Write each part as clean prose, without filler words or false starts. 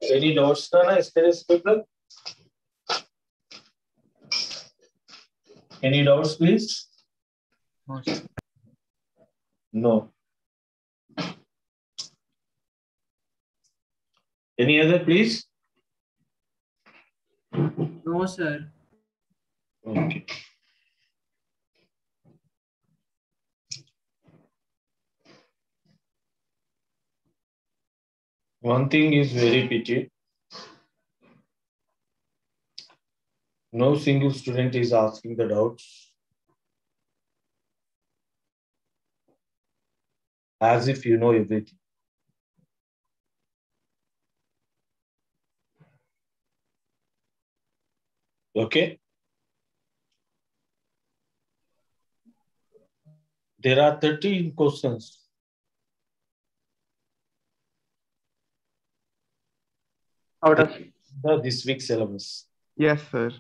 Any doubts, Nana? People? Any doubts, please? No, sir. No. Any other, please? No, sir. Okay. One thing is very pity. No single student is asking the doubts. As if you know everything. Okay? There are 13 questions. Out of this week's syllabus. Yes, sir.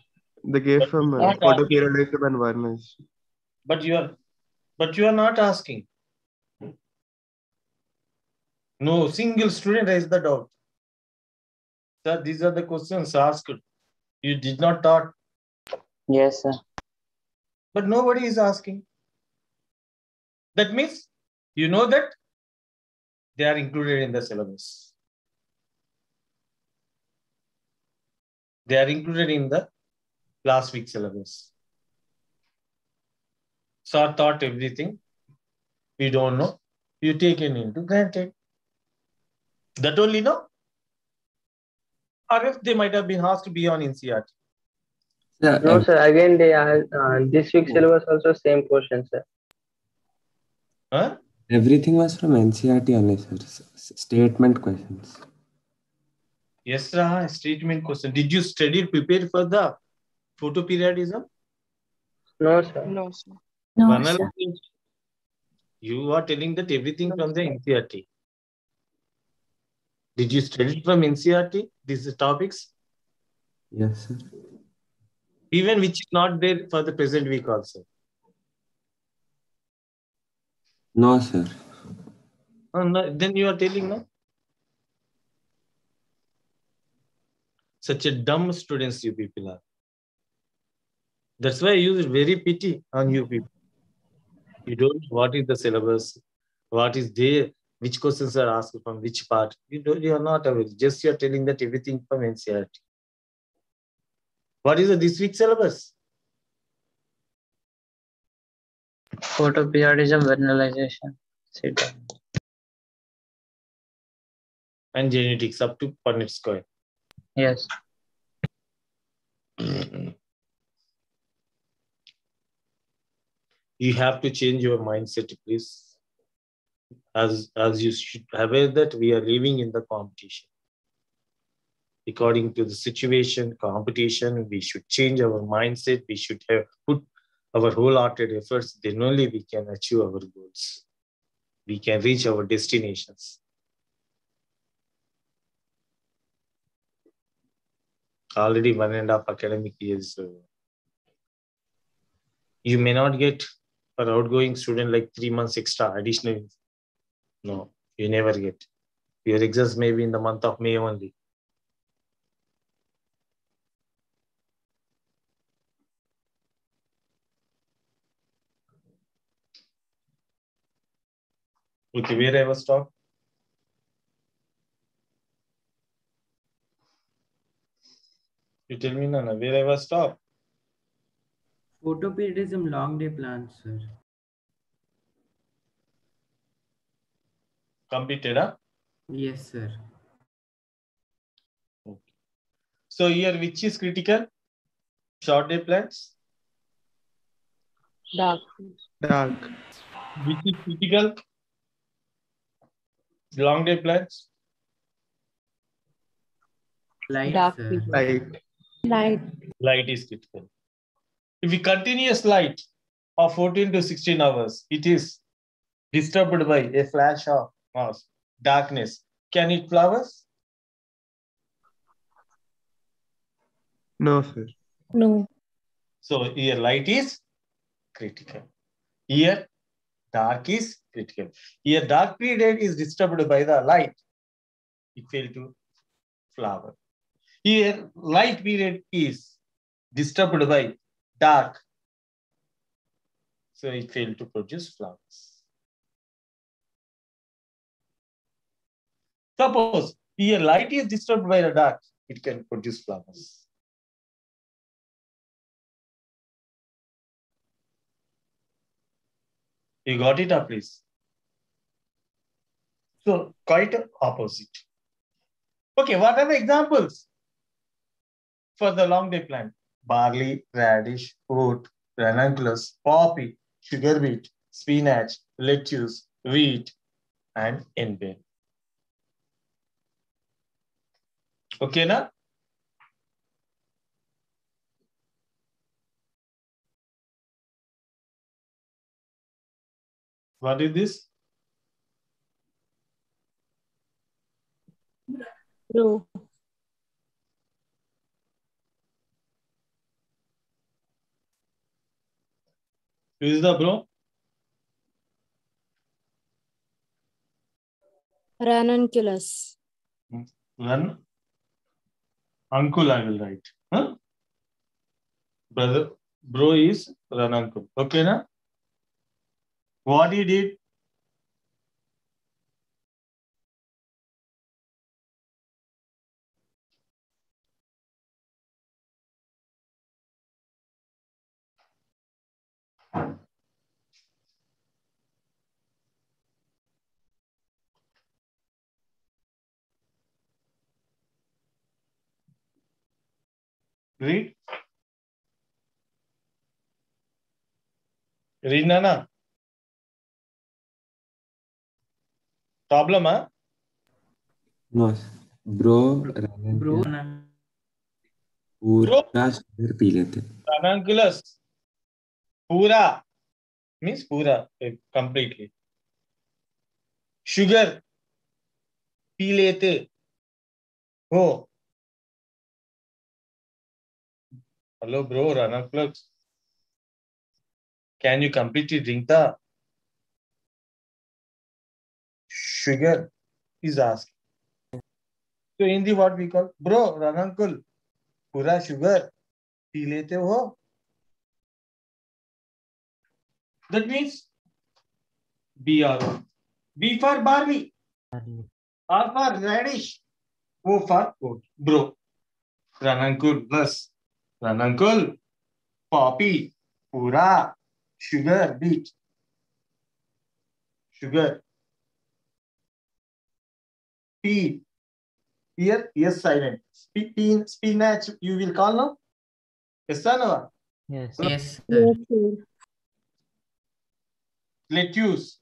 They gave But from not photoperiodism and varnish. But you are not asking. No single student raised the doubt. Sir, these are the questions asked. You did not thought. yes, sir. But nobody is asking. That means you know that they are included in the syllabus. They are included in the last week's syllabus. Sir thought everything. We don't know. You take it into granted. That only no? Or if they might have been asked beyond NCERT. No, sir. Again, they are this week's syllabus also same question, sir. Huh? Everything was from NCERT only, sir. Statement questions. Yes, sir. Statement question. Did you study, prepare for the photoperiodism? No, sir. No, sir. No, sir. You are telling that everything from the NCERT. Did you study from NCERT, these topics? Yes, sir. Even which is not there for the present week also? No, sir. Oh, no, then you are telling no? Such a dumb students you people are. That's why I use very pity on you people. You don't know what is the syllabus, what is there, which questions are asked from which part. You are not aware. Just you are telling that everything from NCERT. What is this week's syllabus? Photoperiodism, vernalization. Sit down. And genetics up to Punnett square. Yes. You have to change your mindset, please. As you should aware that we are living in the competition. According to the situation, competition, we should change our mindset. We should have put our wholehearted efforts. Then only we can achieve our goals. We can reach our destinations. Already 1.5 academic years. You may not get an outgoing student like 3 months extra additional. No, you never get. Your exams may be in the month of May only. Okay, where I was stopped? You tell me, Nana, where I was stopped? Photoperiodism long day plans, sir. Completed, huh? Yes, sir. Okay. So here, which is critical? Short day plans? Dark. Dark. Which is critical? Long day plans? Light, Dark sir. people. Light. Light. Light is critical. If we continuous light of 14 to 16 hours, it is disturbed by a flash of darkness. Can it flowers? No, sir. No. So here light is critical. Here dark is critical. Here dark period is disturbed by the light. It failed to flower. Here light period is disturbed by dark. So it failed to produce flowers. Suppose here light is disturbed by the dark, it can produce flowers. You got it up, please? So quite opposite. Okay, what are the examples for the long day plant? Barley, radish, oat, ranunculus, poppy, sugar beet, spinach, lettuce, wheat, and henbane. Okay, na? What is this? Bro. Who is the bro? Ranunculus. Run. Uncle, I will write. Huh? Brother, bro is Ranuncle. Okay, na? What he did? Read. Read, Nana. Problem, huh? No, sir. Bro, Bro, पूरा sugar P लेते. Ranunculus. Pura means pura, completely. Sugar. P लेते हो. Hello, bro, Ranunculus. Can you completely drink the sugar? Is asked. So in the what we call, bro, Ranuncle, pura sugar P लेते हो. That means BRO. B for barley. R for radish. O for oat. Bro. Ranuncle plus Ranuncle, poppy, pura, sugar, beet. Sugar. Pea. Here, yes, silent. Spinach, you will call now? Yes or no? yes, Yes, sir. sir. Lettuce.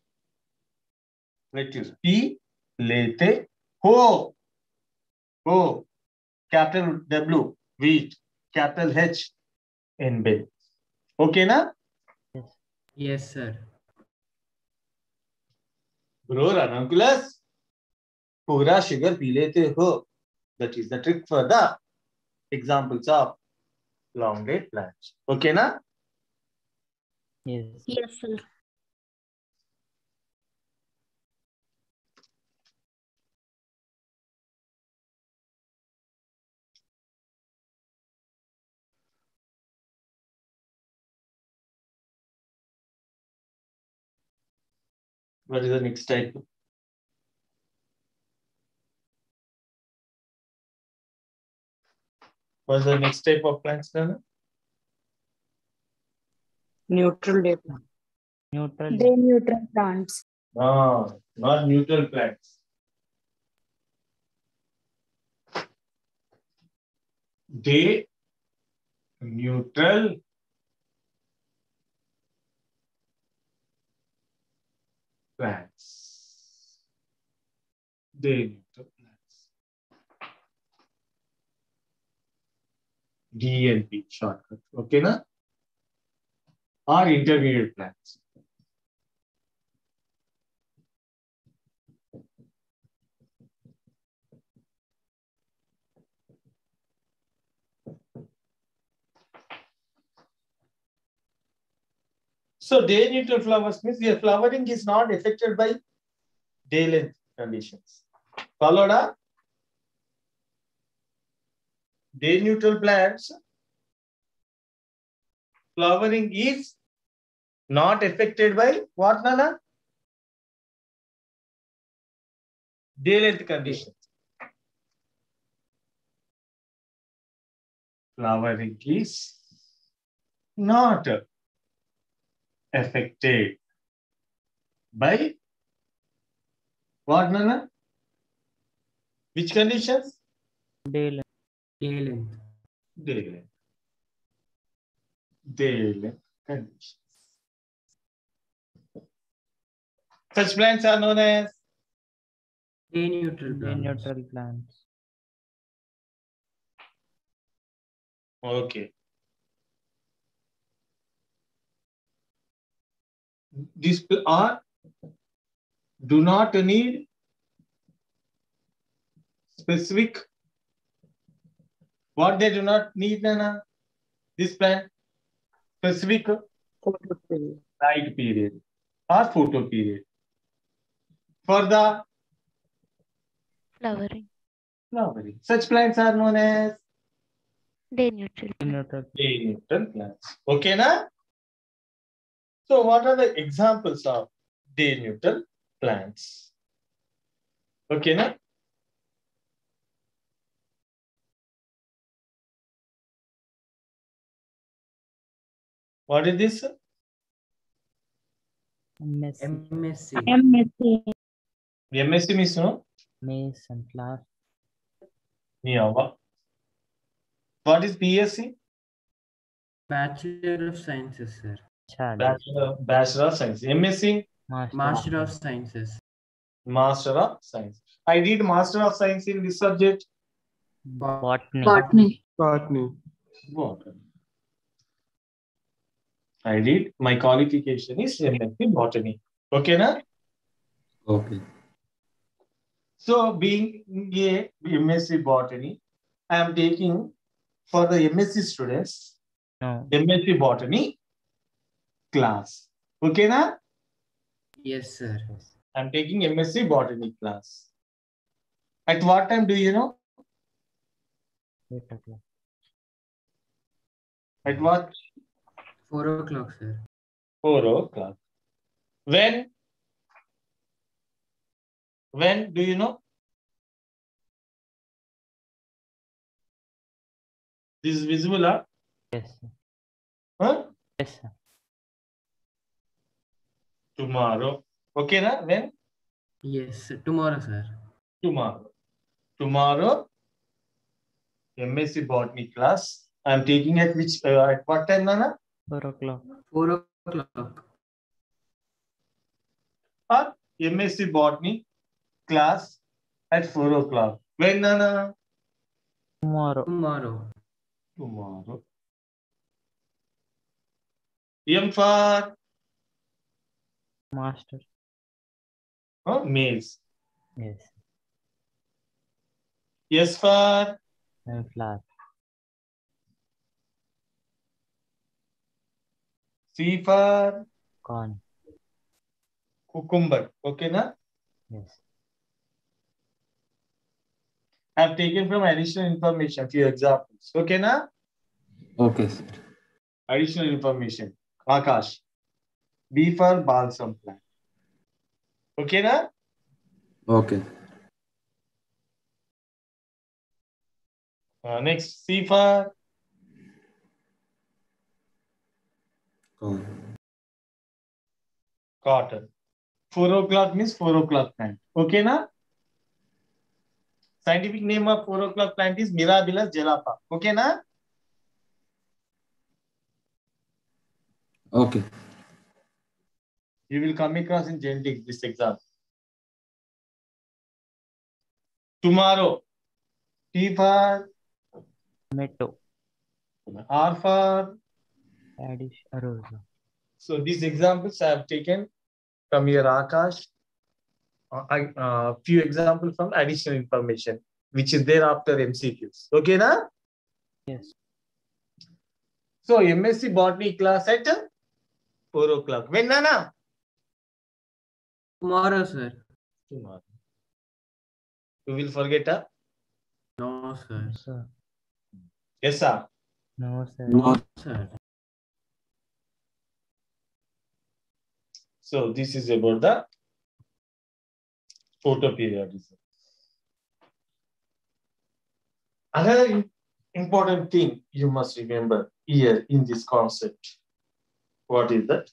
Lettuce. P. Lete. Ho. Ho. Capital W. Wheat. Capital H. In bed. Okay, na? Yes, sir. Bro, Ranunculus, pura sugar P लेते हो. That is the trick for the examples of long day plants. Okay, na? Yes. Yes, sir. What is the next type? What's the next type of plants, Nana? Neutral day plant. Neutral. Day neutral plants. No, not neutral plants. Day neutral plants. Day neutral plants. DNP shortcut. Okay, na? Or intermediate plants. So day neutral flowers means your flowering is not affected by day length conditions. Followed up? Day neutral plants, flowering is not affected by what, Nana? Day length conditions. Flowering is not affected by what, Nana? Which conditions? Day length. Day length. Day length. Day length conditions. Such plants are known as Day neutral Day plants. neutral plants. okay. These are do not need specific. What they do not need, Nana? This plant specific light period or photo period. For the Flowering. flowering, such plants are known as Day neutral. Day neutral. day neutral plants. Okay, na? So, what are the examples of day neutral plants? Okay, na? What is this? MSc. MSc. MSc. MSc means no? Maize and flower. Yeah. What is BSc? Bachelor of Sciences, sir. Child. Bachelor of Science. MSc? Master of Sciences. Master of Science. I did Master of Science in this subject. Botany. Botany. Botany. Botany. I did. My qualification is MSc Botany. Okay, na? Okay. So, being a MSc Botany, I am taking for the MSc students No. MSc Botany class. Okay, na? Yes, sir. I am taking MSc Botany class. At what time do you know? 8 o'clock. At what? 4 o'clock, sir. 4 o'clock. When? When do you know? This is visible, huh? Yes, sir. Huh? Yes, sir. Tomorrow. Okay, na? When? Yes, sir. Tomorrow, sir. Tomorrow. Tomorrow, MSc Botany class. I am taking at which, at what time, Nana? 4 o'clock. 4 o'clock. Or MSc Botany class at 4 o'clock. When, Nana? Tomorrow. Tomorrow. Tomorrow. M for Master. maize. Yes. S for And flower. C for Corn. cucumber. Okay, na? Yes. I have taken from additional information, few examples. Okay, na? Okay, sir. Additional information. Akash. B for balsam plant. Okay, na? Okay. Next, C for Corn. cotton. 4 o'clock means 4 o'clock plant. Okay, na? Scientific name of 4 o'clock plant is Mirabilis gelapa. Okay, na? Okay. You will come across in genetics this exam. Tomorrow, T for Tomato. R for. Radish. Arugula. So these examples I have taken from your Akash. Few examples from additional information, which is there after MCQs. Okay, na? Yes. So MSc Botany class at 4 o'clock. When, Nana? Tomorrow, sir. Tomorrow. You will forget, huh? No, sir. Sir. Yes, sir. No, sir. No, Sir. So this is about the photoperiodism. Another important thing you must remember here in this concept. What is that?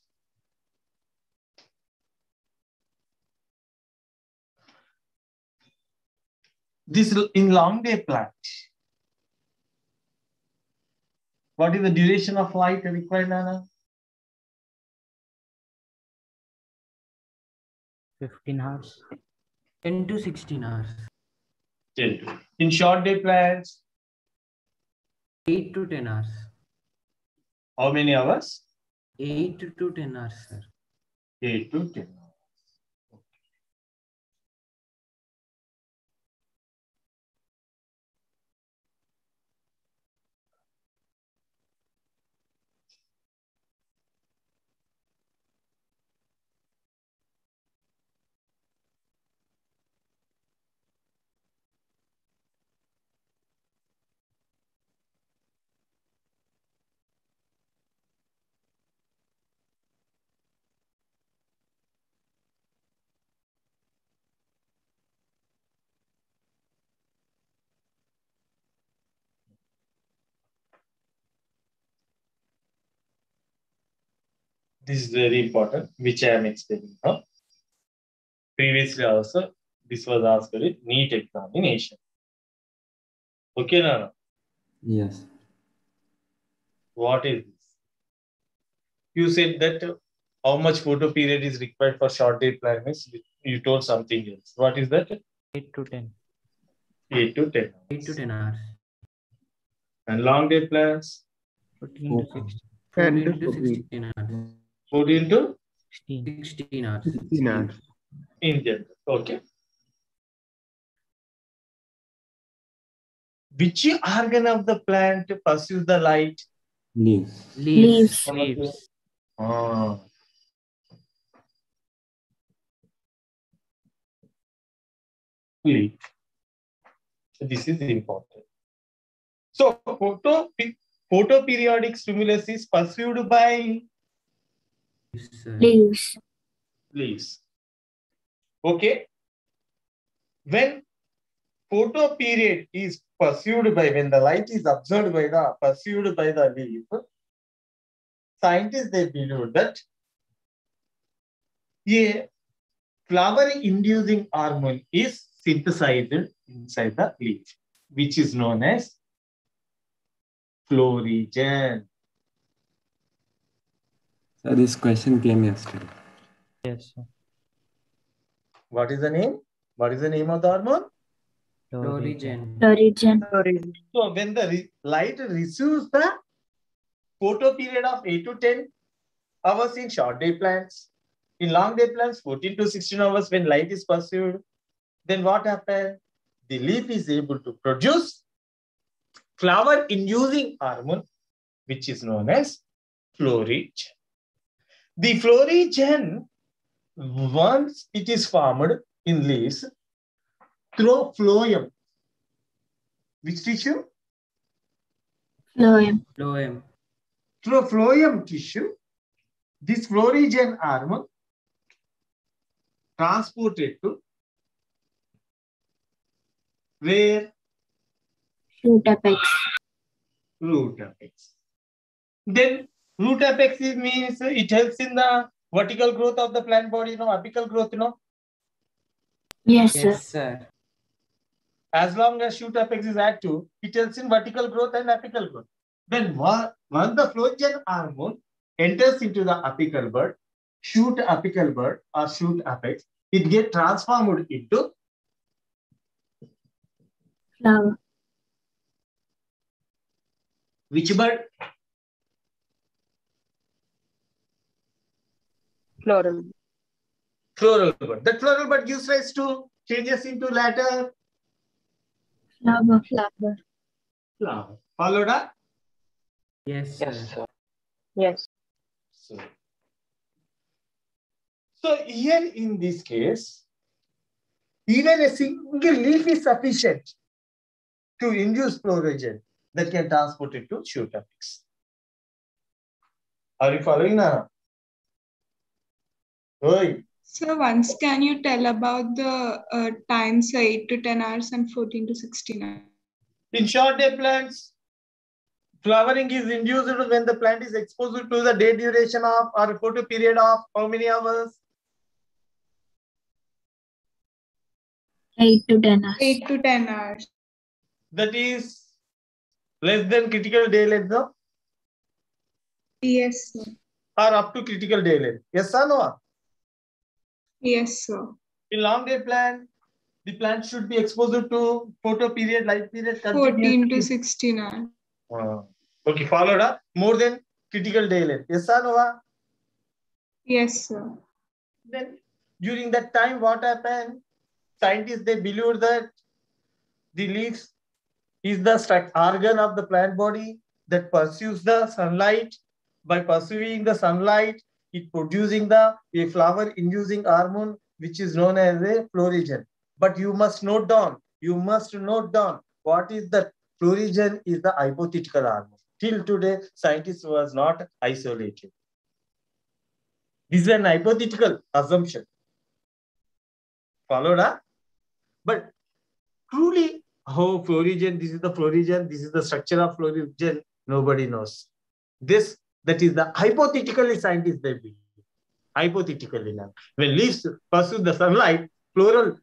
This in long day plant. What is the duration of light required, Nana? 15 hours. 10 to 16 hours. 10. In short day plants, 8 to 10 hours. how many hours? 8 to 10 hours, sir. 8 to 10 hours. This is very important, which I am explaining now. Previously also, this was asked in NEET examination. Okay, Nana? yes. What is this? You said that how much photo period is required for short day plants. You told something else. What is that? 8 to 10. 8 to 10 hours. 8 to 10 hours. And long day plants? 14 to 16. 10 14 to to 14. 16 hours. 14 to 16. 16 hours. 16 hours. in general. Okay. Which organ of the plant pursues the light? Leaves. Leaves. Leaves. Ah. Leaf. This is important. So, photoperiodic stimulus is pursued by Sir. Leaves. leaves. Okay. When photoperiod is pursued by, when the light is observed by the, pursued by the leaf, scientists, they believe that a flower-inducing hormone is synthesized inside the leaf, which is known as florigen. So this question came yesterday. Yes, sir. What is the name? What is the name of the hormone? Florigen. Florigen. So when the light receives the photoperiod of 8 to 10 hours in short day plants, in long day plants 14 to 16 hours when light is pursued, then what happens? The leaf is able to produce flower inducing hormone, which is known as florigen. The florigen, once it is formed in leaves through phloem. Which tissue? Phloem. Phloem. Through phloem tissue, this florigen hormone transported to where? Shoot apex. Root apex. Then root apex means it helps in the vertical growth of the plant body, apical growth, Yes, sir. Yes, sir. As long as shoot apex is active, it helps in vertical growth and apical growth. Then once the florigen hormone enters into the apical bud, shoot apical bud or shoot apex, it gets transformed into Flower. which bud? Floral. Floral bud. That floral bud gives rise to changes into later Flower. Flower. flower. Followed up? Yes, sir. Yes. So So here in this case, even a single leaf is sufficient to induce floragen that can transport it to shoot apex. Are you following now? Oi. So once can you tell about the times 8 to 10 hours and 14 to 16 hours? In short day plants, flowering is induced when the plant is exposed to the day duration of or photo period of how many hours? 8 to 10 hours. 8 to 10 hours. That is less than critical day length, no? Yes, sir. Or up to critical day length. Yes or no? Yes, sir. In long day plant, the plant should be exposed to photo period, light period, 14 to 16 hours. Okay, followed up. More than critical day length. Yes or no? Yes, sir. Then during that time, what happened? Scientists, they believe that the leaves is the organ of the plant body that pursues the sunlight. By pursuing the sunlight, it producing a flower inducing hormone, which is known as a floragen. But you must note down, what is the floragen is the hypothetical hormone. Till today, scientists was not isolated. This is an hypothetical assumption. Followed up? But truly, how floragen, this is the floragen, this is the structure of floragen, nobody knows. That is the hypothetically scientists they believe. Hypothetically now. When leaves pursue the sunlight, flower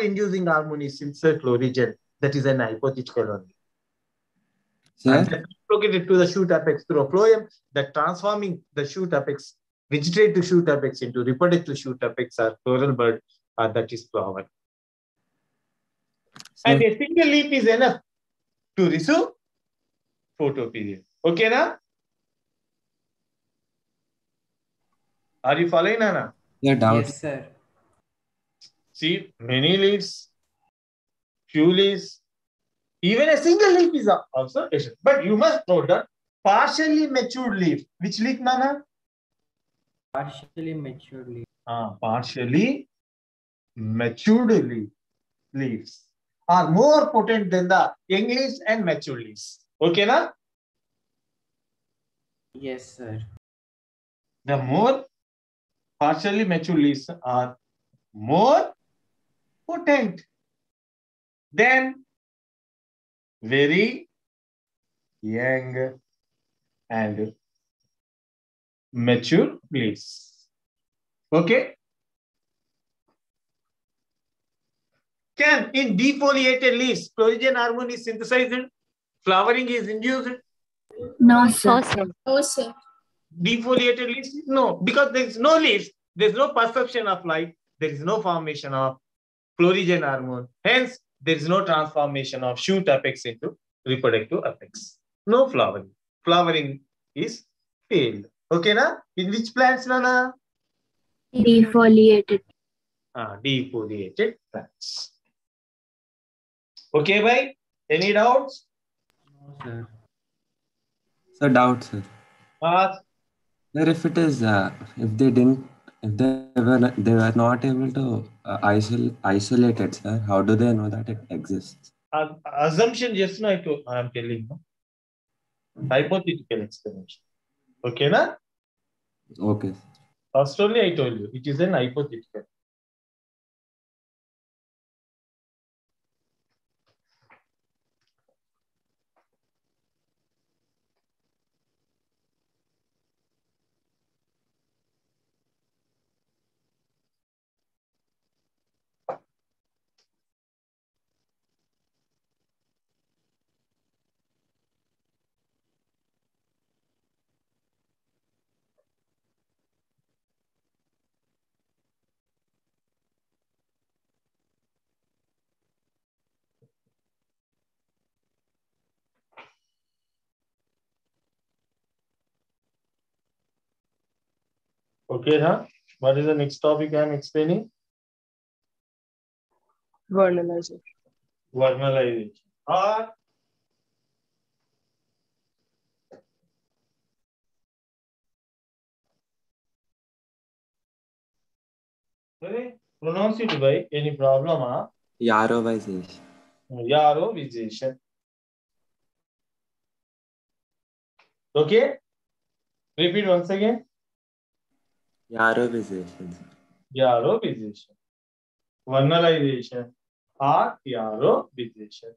inducing hormone is insert floragen. That is an hypothetical only. Sir? And that is located to the shoot apex through a phloem, that transforming the shoot apex, vegetative shoot apex into reproductive shoot apex or floral bud, that is flower. Sir? And a single leaf is enough to receive photo period. Okay, na? Are you following, Nana? Yeah, doubt. Yes, sir. See, many leaves, few leaves, even a single leaf is also essential. But you must note that partially matured leaf. Which leaf, Nana? Partially matured leaf. Partially matured leaves are more potent than the young leaves and mature leaves. Okay, na? Yes, sir. The more partially mature leaves are more potent than very young and mature leaves. Okay? Can in defoliated leaves, floragen hormone is synthesized, flowering is induced? No, So, sir. sir. No, sir. Defoliated leaves? No, because there is no leaves, there is no perception of light, there is no formation of floragen hormone. Hence, there is no transformation of shoot apex into reproductive apex. No flowering. Flowering is failed. Okay, na? In which plants, Nana? Defoliated. Defoliated plants. Okay, bhai? Any doubts? No, sir. Sir, doubt, sir. Ask. Sir, if it is, if they were not able to isolate it, sir, how do they know that it exists? Assumption just now I am telling you. Hypothetical explanation. Okay, na? Okay. First only I told you, it is an hypothetical. Okay, huh? What is the next topic I am explaining? Vernalization. Vernalization. Or Pronounce it by any problem? Yarovization. Yarovization. Okay? Repeat once again. Yarovization. Yarovization. Vernalization or yarovization.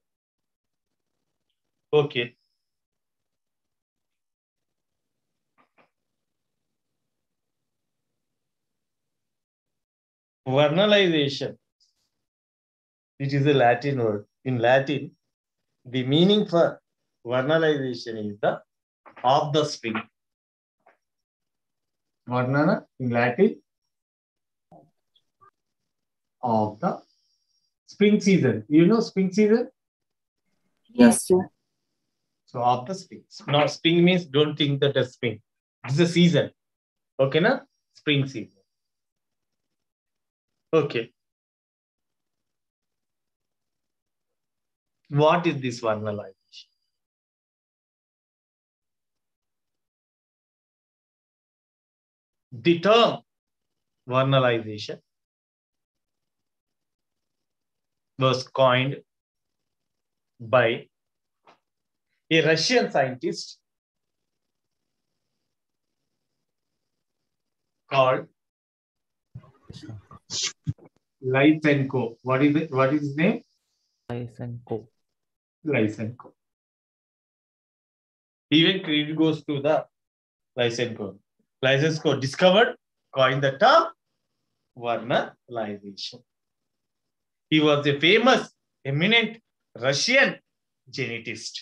Okay. Vernalization. It is a Latin word. In Latin, the meaning for vernalization is the of the spring. Vernana in Latin, of the spring season. You know spring season? Yes, sir. So of the spring. Now spring means don't think that a spring. It's a season. Okay, na? Spring season. Okay. What is this vernalization? The term vernalization was coined by a Russian scientist called Lysenko. What is it? What is his name? Lysenko. Lysenko. Even credit goes to the Lysenko. Lysenko discovered, coined the term vernalization. He was a famous, eminent Russian genetist.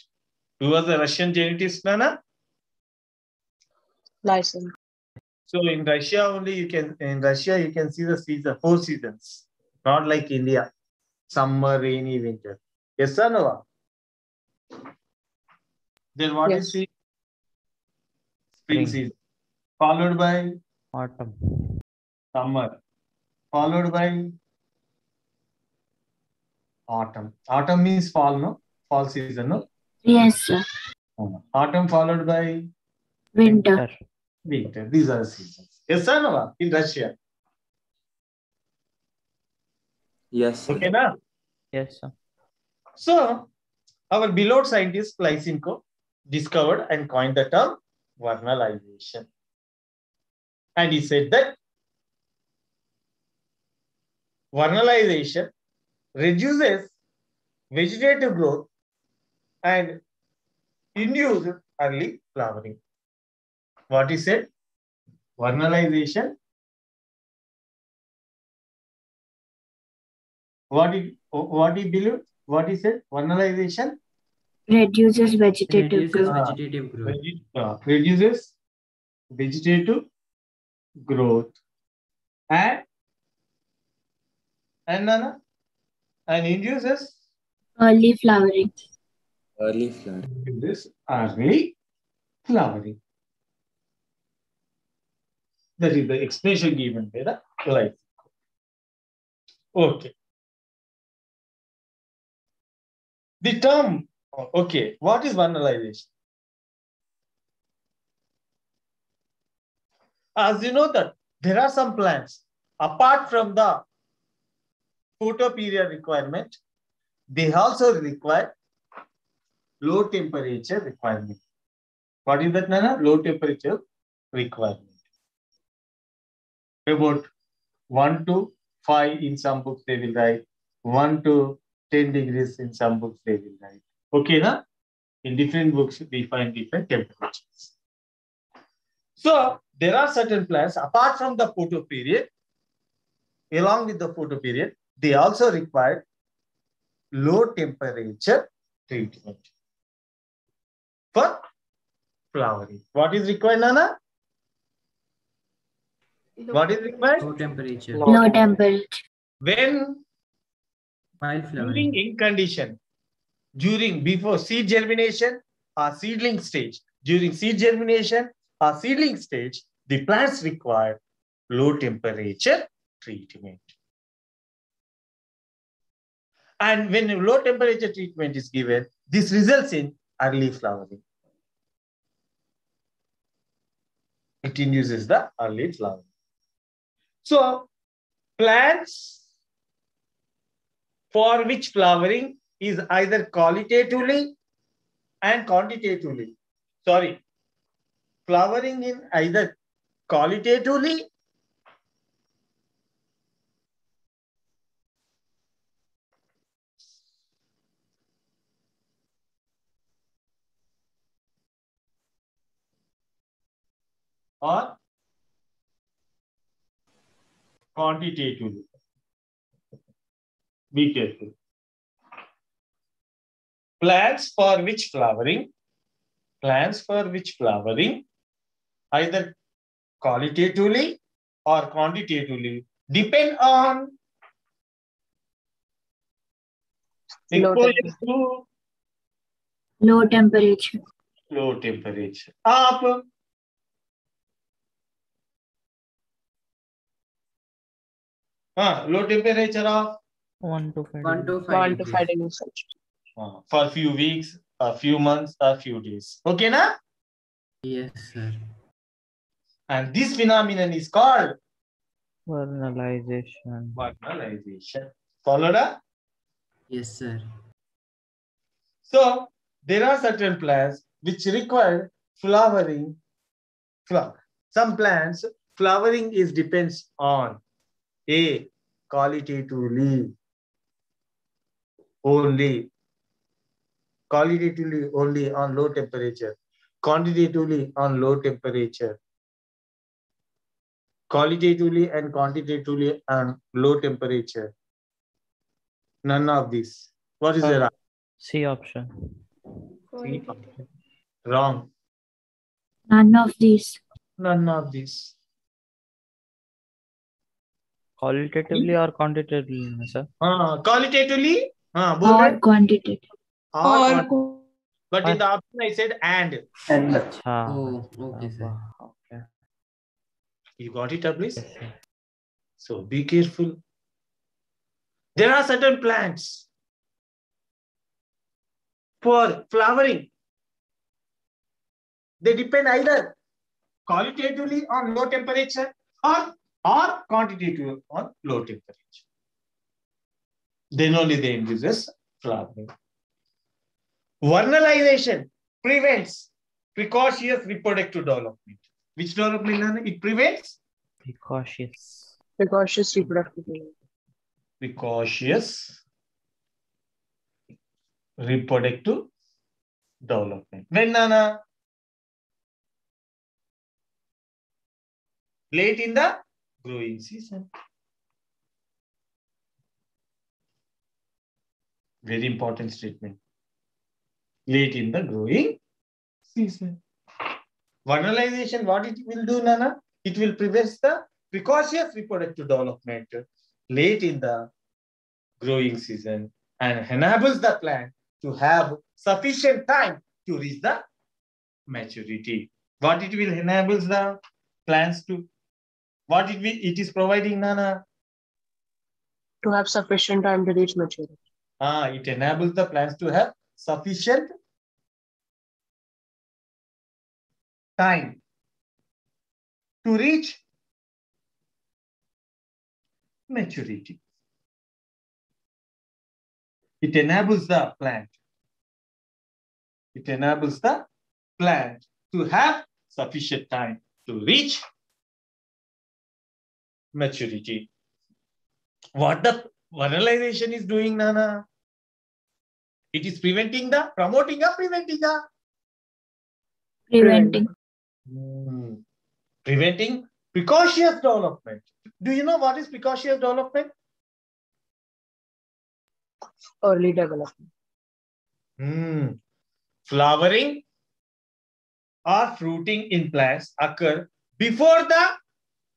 Who was a Russian genetist, Nana? License. So in Russia only you can see the season, 4 seasons, not like India, summer, rainy, winter. Yes or no? Then what is the spring season? Followed by Autumn. summer, followed by autumn. Autumn means fall, no? Fall season, no? Yes, sir. Autumn followed by Winter. winter. These are the seasons. Yes or no? In Russia. Yes, sir. Okay, na? Yes, sir. So, our beloved scientist Lysenko discovered and coined the term vernalization. And he said that vernalization reduces vegetative growth and induces early flowering. What he said? Vernalization. What he believed? What he said? Vernalization Reduces vegetative growth. Vegetative growth. reduces vegetative growth and induces Early flowering. Early flood. this early flowering. That is the explanation given by the Lysenko. Okay. The term, okay, what is vernalization? As you know that there are some plants, apart from the photoperiod requirement, they also require low temperature requirement. What is that, Nana? Low temperature requirement. About 1 to 5 in some books they will write, 1 to 10 degrees in some books they will write. Okay, na? In different books we find different temperatures. So there are certain plants apart from the photoperiod, along with the photoperiod, they also require low temperature treatment for flowering. What is required, Nana? What is required? Low temperature. Low temperature. When While during flowering. in condition, before seed germination or seedling stage, during seed germination or seedling stage, the plants require low temperature treatment. And when low temperature treatment is given, this results in early flowering. It induces the early flowering. So plants for which flowering is either qualitatively and quantitatively. Sorry, flowering in either qualitatively or quantitatively. Be careful. Plants for which flowering, either qualitatively or quantitatively, depend on exposure to low temperature. low temperature. आप low temperature of 1 to 5 1 degrees. to 5 degrees. for a few weeks, a few months, a few days. Okay, na? Yes, sir. And this phenomenon is called Vernalization. Followed up? Yes, sir. So there are certain plants which require flowering. Some plants flowering is depends on a qualitatively only on low temperature, quantitatively on low temperature, qualitatively and quantitatively on low temperature. None of this. What is the C option. wrong? None of these. None of this. Qualitatively or quantitatively, sir? Qualitatively, Or quantitative. but in the option I said and. Oh, okay, sir. Okay. You got it, please? Yes, sir. So be careful. There are certain plants for flowering. They depend either qualitatively on low temperature or quantitatively on low temperature. Then only they induce flowering. Vernalization prevents precocious reproductive development. Which development it prevents? Precocious. Precocious reproductive. Precocious reproductive development. When, Nana? Late in the growing season. Very important statement. Late in the growing season. Vernalization, what it will do, Nana? It will prevent the precocious reproductive development late in the growing season and enables the plant to have sufficient time to reach the maturity. What it will enable the plants to? What it is providing, Nana? To have sufficient time to reach maturity. It enables the plants to have sufficient time to reach maturity. It enables the plant. It enables the plant to have sufficient time to reach maturity. What the vernalization is doing, Nana? It is preventing the, promoting or preventing the? Preventing. Preventing precocious development. Do you know what is precocious development? Early development. Flowering or fruiting in plants occur before the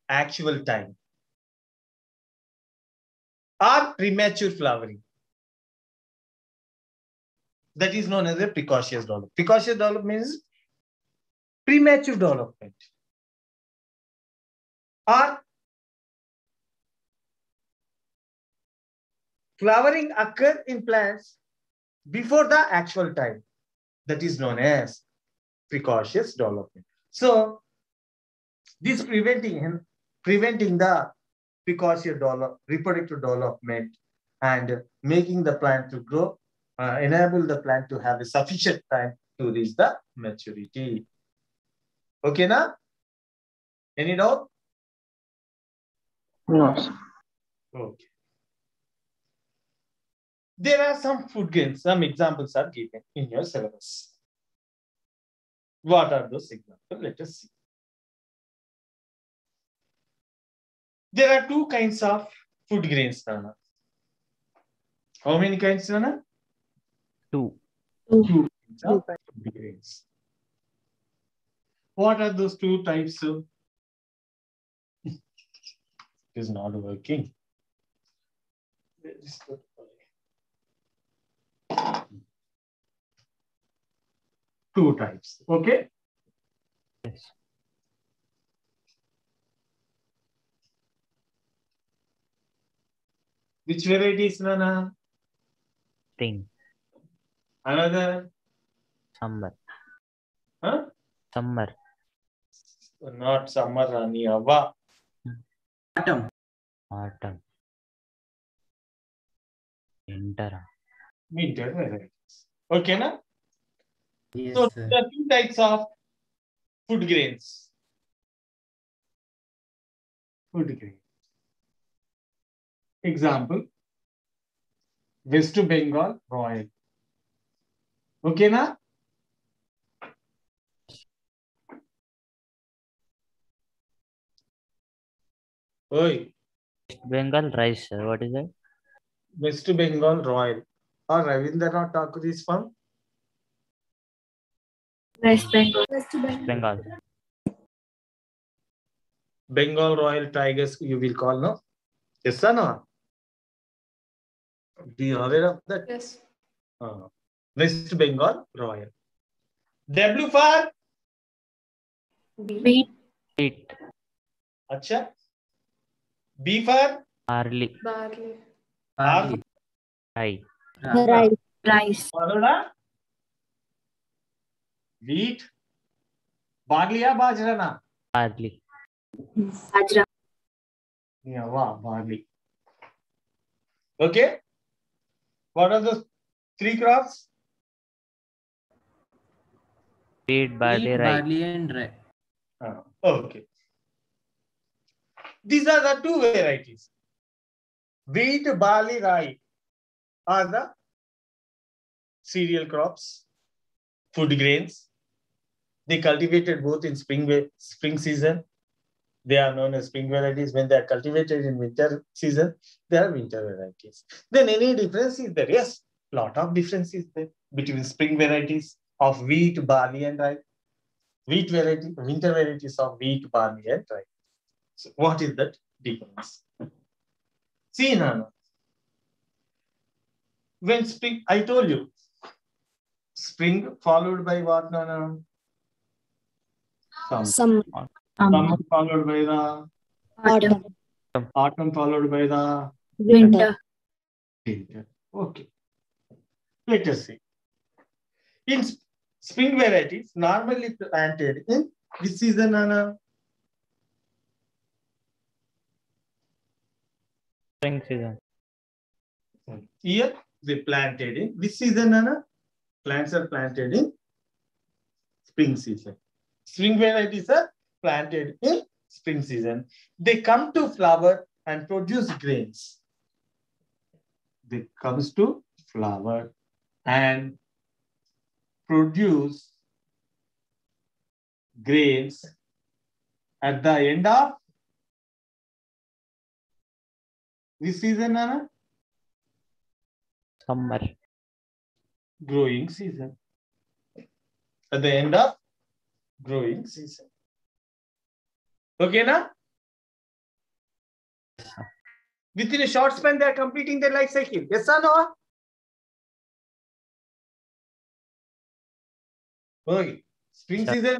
actual time. Or premature flowering. That is known as a precocious development. Precocious development means premature development. Or flowering occur in plants before the actual time. That is known as precocious development. So, this preventing the precocious reproductive development, and making the plant to grow, enable the plant to have a sufficient time to reach the maturity. Okay, now? Any doubt? No, sir. Okay. There are some food grains, some examples are given in your syllabus. What are those examples? Let us see. There are two kinds of food grains, Nana. How many kinds, Nana? Two. Two kinds of food grains. What are those two types? It is not working. Two types. Okay. Yes. Which varieties, Nana? Spring. Another? Summer. Huh? Summer. Not summer, Rani. Ava. Autumn. Autumn. Winter. Winter varieties. Okay, na? Yes, So sir. there are two types of food grains. Food grains. Example, West Bengal Royal. Okay, na? Oi, Bengal rice, sir. What is that? West Bengal Royal. Or Ravindranath Tagore is from? West Bengal. Bengal. Bengal Royal Tigers, you will call, no? Yes or no? Do you aware of that? Yes. West Bengal Royal. W for? Wheat. Wheat. Acha. B for? Barley. Barley. R for? Rye. Rice. Rice. Baroda? Wheat. Barley ya bajra na? Barley. Bajra. Yeah, wow, barley. Okay. What are the three crops? Wheat, barley, Wheat, rye. barley, and rye. Okay. These are the two varieties. Wheat, barley, rye are the cereal crops, food grains. They cultivated both in spring season. They are known as spring varieties. When they are cultivated in winter season, they are winter varieties. Then any difference is there? Yes, lot of difference is there between spring varieties of wheat, barley, and rye. Wheat variety, winter varieties of wheat, barley, and rye. So what is that difference? See, Nana. When spring, I told you, spring followed by what, Nana? Summer. Summer followed by the Autumn. autumn followed by the Winter. winter. Okay. Let us see. In spring varieties, normally planted in which season, Nana? Spring season. Here they planted in which season, Nana? Plants are planted in spring season. Spring varieties are planted in spring season. They come to flower and produce grains. They comes to flower and produce grains at the end of which season, Nana? Summer. Growing season. At the end of growing season. Okay, na? Within a short span, they are completing their life cycle. Yes or no? Okay. Spring season,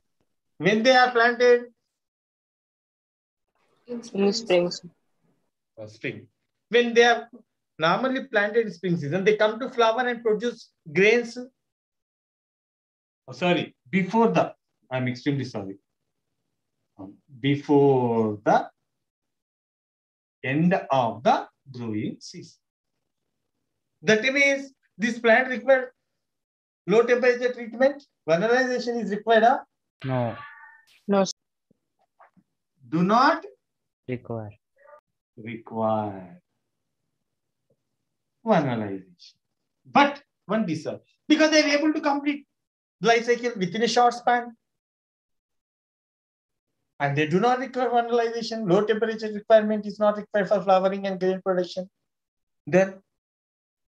when they are planted? In spring. Spring. When they are normally planted in spring season, they come to flower and produce grains. Oh, sorry, before the, I'm extremely sorry. Before the End of the growing season. That means this plant requires low temperature treatment. Vernalization is required. No. No. Do not Require. require vernalization. But one disadvantage, because they are able to complete life cycle within a short span. And they do not require vernalization. Low temperature requirement is not required for flowering and grain production. Then,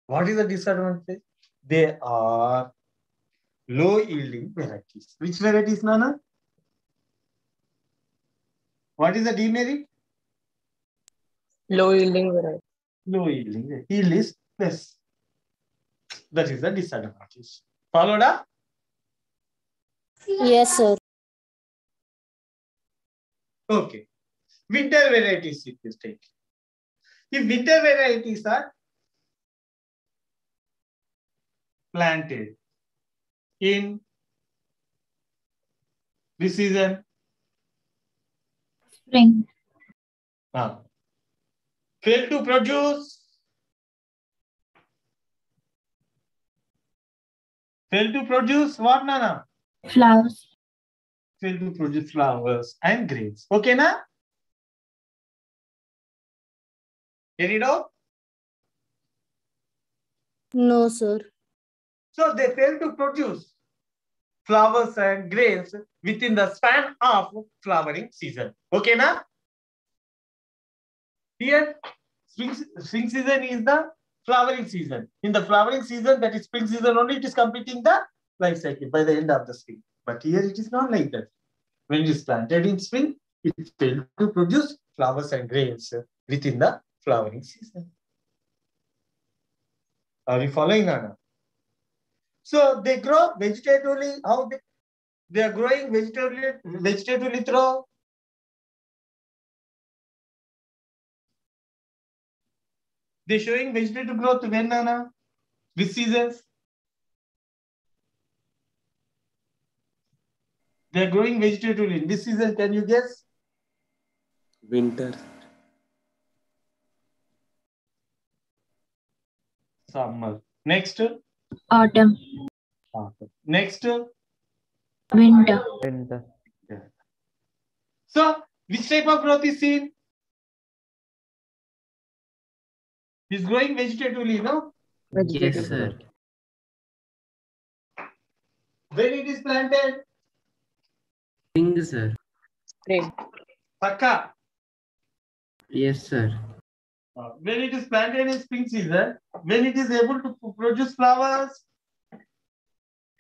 what is the disadvantage? They are low yielding varieties. Which varieties, Nana? What is the demerit? Low yielding variety. Low yielding. Yield is less. That is the disadvantage. Followed up? Yes, sir. Okay. Winter varieties it is taken. If winter varieties are planted in this season, Spring. fail to produce, what, Nana? Flowers. Fail to produce flowers and grains. Okay, na? Get it out? No, sir. So they fail to produce flowers and grains within the span of flowering season. Okay, na? Here, spring season is the flowering season. In the flowering season, that is spring season only, it is completing the life cycle by the end of the spring. But here it is not like that. When it is planted in spring, it failed to produce flowers and grains within the flowering season. Are you following, Nana? So they grow vegetatively. How they are growing vegetatively through they're showing vegetative growth when, Nana? Which seasons? They're growing vegetatively in which season? Can you guess? Winter. Summer. Next. Autumn. Next. Winter. Winter. So, which type of growth is seen? He's growing vegetatively, no? Yes, sir. When it is planted? Spring, sir. Spring. Pakka. Yes, sir. When it is planted in spring season, when it is able to produce flowers?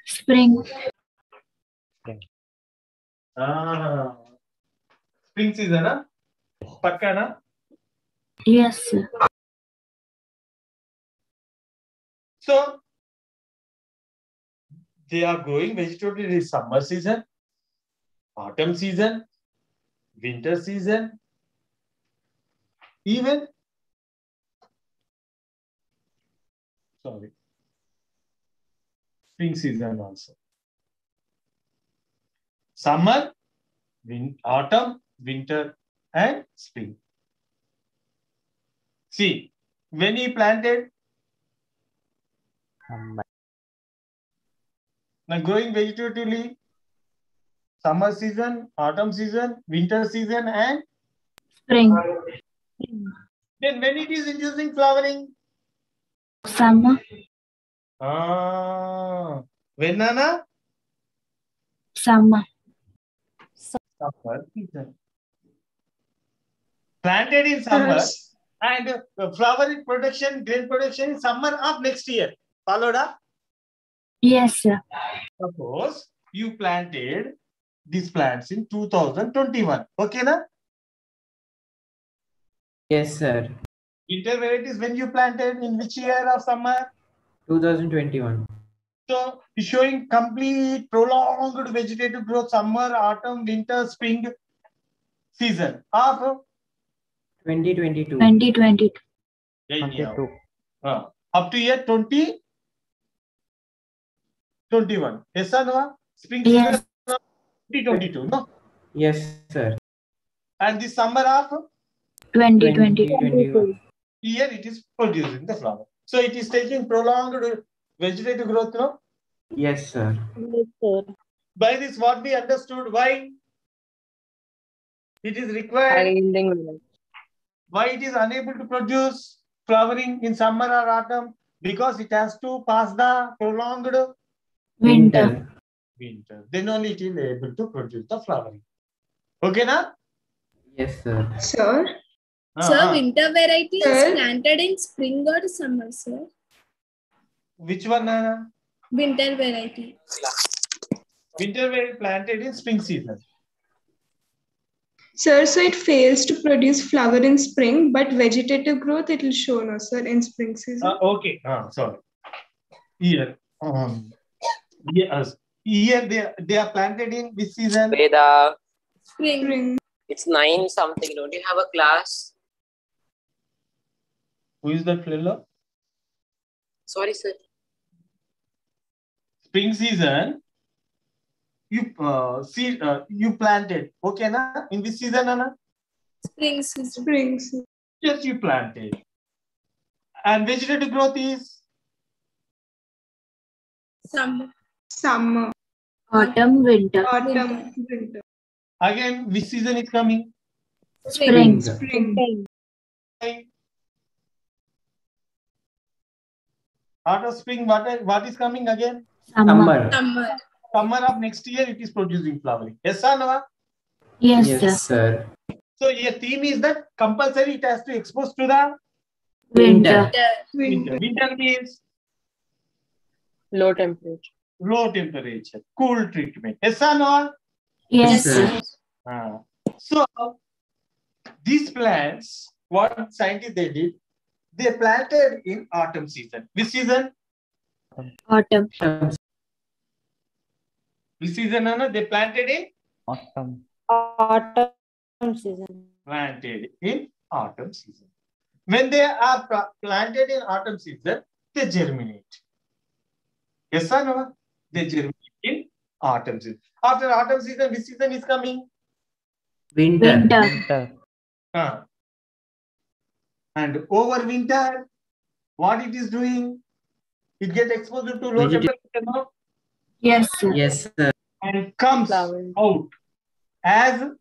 Spring. Spring season, huh? Pakka, na? Yes, sir. So, they are growing vegetably in summer season, autumn season, winter season, even spring season also. Summer, autumn, winter, and spring. See, when he planted, now growing vegetatively, summer season, autumn season, winter season, and Spring. then when it is inducing flowering? Summer. When, Nana? Summer. Summer season. Planted in summer and flowering production, grain production in summer of next year. Followed up? Yes, sir. Suppose you planted these plants in 2021. Okay, na? Yes, sir. Winter varieties when you planted in which year of summer? 2021. So it's showing complete prolonged vegetative growth summer, autumn, winter, spring season of 2022. 2022. Yeah. Up to year 2021. Yes or no? Spring season Yes. of 2022, no? Yes, sir. And the summer of 2021. Here it is producing the flower. So it is taking prolonged vegetative growth, no? Yes, sir. By this, what we understood, why it is High required, yielding variety. why it is unable to produce flowering in summer or autumn, because it has to pass the prolonged Winter. winter. Then only it is able to produce the flowering. Okay, na? Yes, sir. Sir, Sir, winter variety Sir? is planted in spring or summer, sir. Which one, Nana? Winter variety. Winter were planted in spring season. sir, so it fails to produce flower in spring, but vegetative growth it will show, no, sir, in spring season. Okay. Sorry. Here. Yes. Here they are planted in which season? Veda, Spring. it's 9 something. Don't you have a class? Who is that fellow? Sorry, sir. Spring season. You you planted. Okay, na? In which season, Nana? Spring season. Spring season. Yes, you planted. And vegetative growth is Summer. Summer. Autumn, winter. Autumn. Winter. again which season is coming? Spring. Spring. Out of spring, what is coming again? Summer. Summer. Summer of next year it is producing flowering. Yes or no? Yes, Yes, sir. sir. So your theme is that compulsory it has to expose to the Winter. winter. Winter means Low temperature. low temperature, cool treatment. Yes or no? Yes, sir. sir. So these plants, what scientists they did, they planted in autumn season. Which season? Autumn. Which season, Anna? They planted in? Autumn. Planted in autumn season. When they are planted in autumn season, they germinate. Yes or no? They germinate in autumn season. After autumn season, which season is coming? Winter. Winter. Winter. And over winter, what it is doing? It gets exposed to low Vegetation. temperature, no? Yes, sir. Yes, sir. And comes Flowering. out as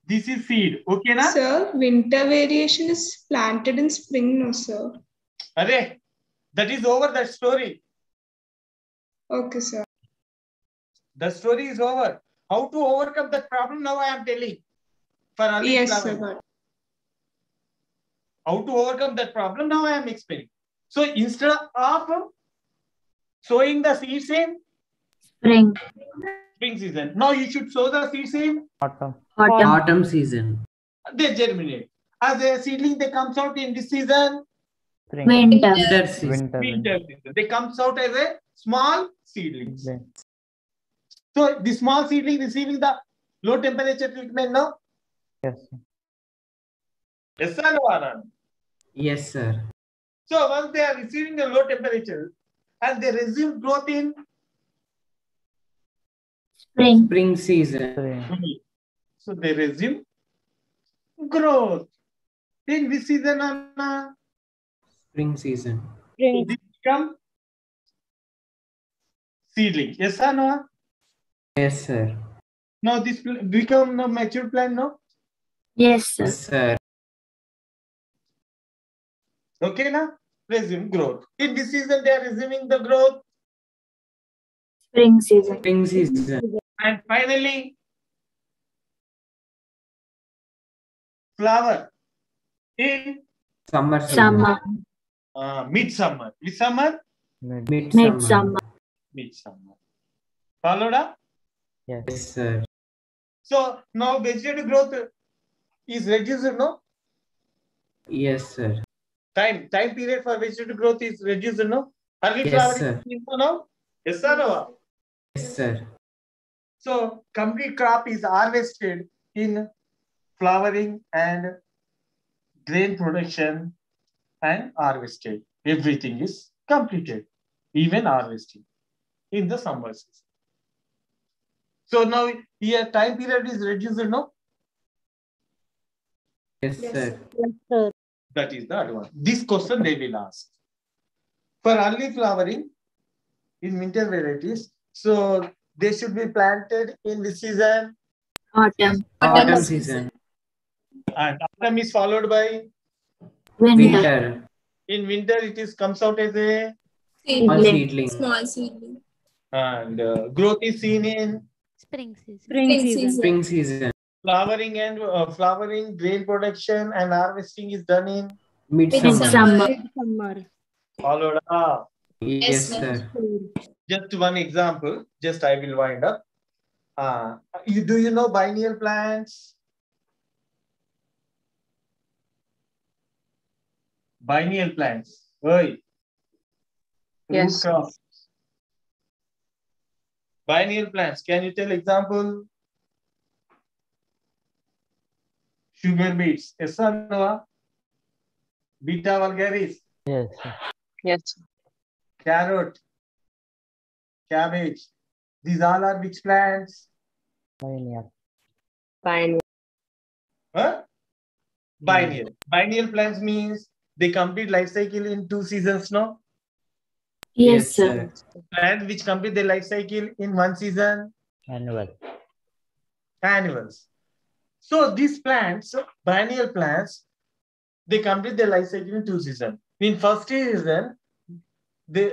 this is seed. Okay, na? Sir, winter variation is planted in spring, no, sir. Array, that is over that story. Okay, sir. The story is over. How to overcome that problem now I am telling. For early Yes, flowering. sir. How to overcome that problem now I am explaining. So instead of sowing the seeds in Spring. spring season, now you should sow the seeds in Autumn. Autumn. Autumn season. they germinate. As a seedling, they comes out in this season. Spring. Winter. Winter season. Winter. Winter season. They comes out as a small seedlings. Winter. So the small seedling receiving the low temperature treatment now. Yes. Yes or no, Anand? Yes, sir. So once they are receiving the low temperature and they resume growth in Spring. Spring season. Spring. so they resume growth. In which season, Anna? Spring season. So this become seedling. Yes or no? Yes, sir. Now this become a mature plant, no? Yes, sir. Yes, sir. Okay, now resume growth. In this season, they are resuming the growth. Spring season. Spring season. And finally, flower in Summer season. Summer. midsummer. Which summer? Midsummer. Midsummer. Midsummer. Followed up? Yes. Yes, sir. So now vegetative growth is reduced, no? Yes, sir. Time period for vegetative growth is reduced, no? Early Yes, flowering sir. is no? Yes, sir. No? Yes, sir. So complete crop is harvested in flowering and grain production and harvested. Everything is completed, even harvesting in the summer season. So now here time period is reduced, no? Yes, Yes, sir. sir. That is the advantage. This question they will ask. For early flowering in winter varieties, so they should be planted in which season? Autumn. Autumn season. And autumn is followed by Winter. Winter. in winter it is comes out as a Small Seedling. seedling. Small seedling. and growth is seen in Spring season. Spring season. Spring season. flowering and flowering, grain production and harvesting is done in Midsummer. Midsummer. followed up. Yes, Yes, sir. Just one example, just I will wind up. Do you know biennial plants? Biennial plants. Oi. Yes. Root crops. Biennial plants. Can you tell example? Sugar beets. Yes or no? Beta vulgaris. Yes, sir. Yes. Carrot. Cabbage. These all are which plants? Biennial. Fine. Huh? Biennial. Biennial plants means they complete life cycle in 2 seasons, no? Yes, sir. Plants which complete their life cycle in 1 season, Annual. annuals. So these plants, biennial plants, they complete their life cycle in 2 seasons. In first season, they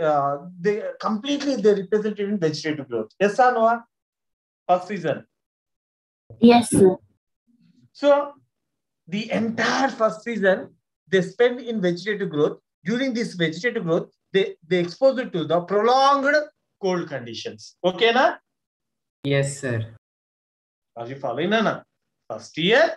completely they represented in vegetative growth. Yes or no? First season. Yes, sir. So the entire first season they spend in vegetative growth. During this vegetative growth, they expose it to the prolonged cold conditions. Okay, na? Yes, sir. Are you following, na? First year,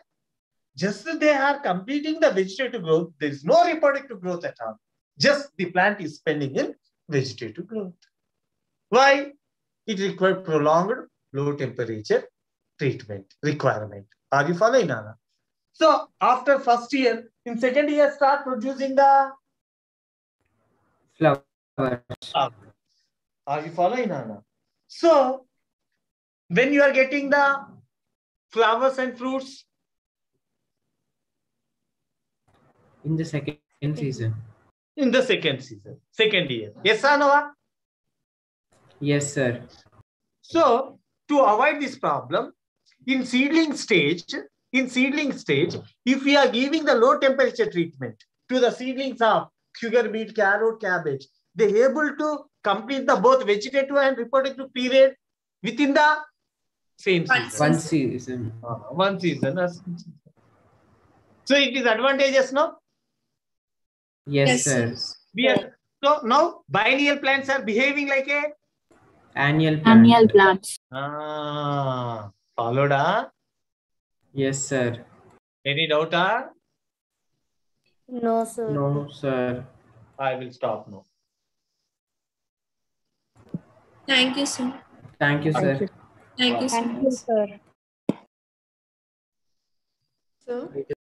just they are completing the vegetative growth. There is no reproductive growth at all. Just the plant is spending in vegetative growth. Why? It required prolonged low temperature treatment requirement. Are you following, Nana? So after first year, in second year, start producing the Flowers. Are you following, Nana? So when you are getting the flowers and fruits In the second season. in the second season, second year. Yes or no? Yes, sir. So to avoid this problem, in seedling stage, if we are giving the low temperature treatment to the seedlings of sugar beet, carrot, cabbage, they are able to complete the both vegetative and reproductive period within the same season. One season. One season. So it is advantageous, no? Yes, sir. So now biennial plants are behaving like a Annual plant. Annual plants. Followed, Yes, sir. Any doubt? No, sir. No, sir. I will stop now. Thank you, sir. Thank you, sir. Thank you so much. sir. Sir.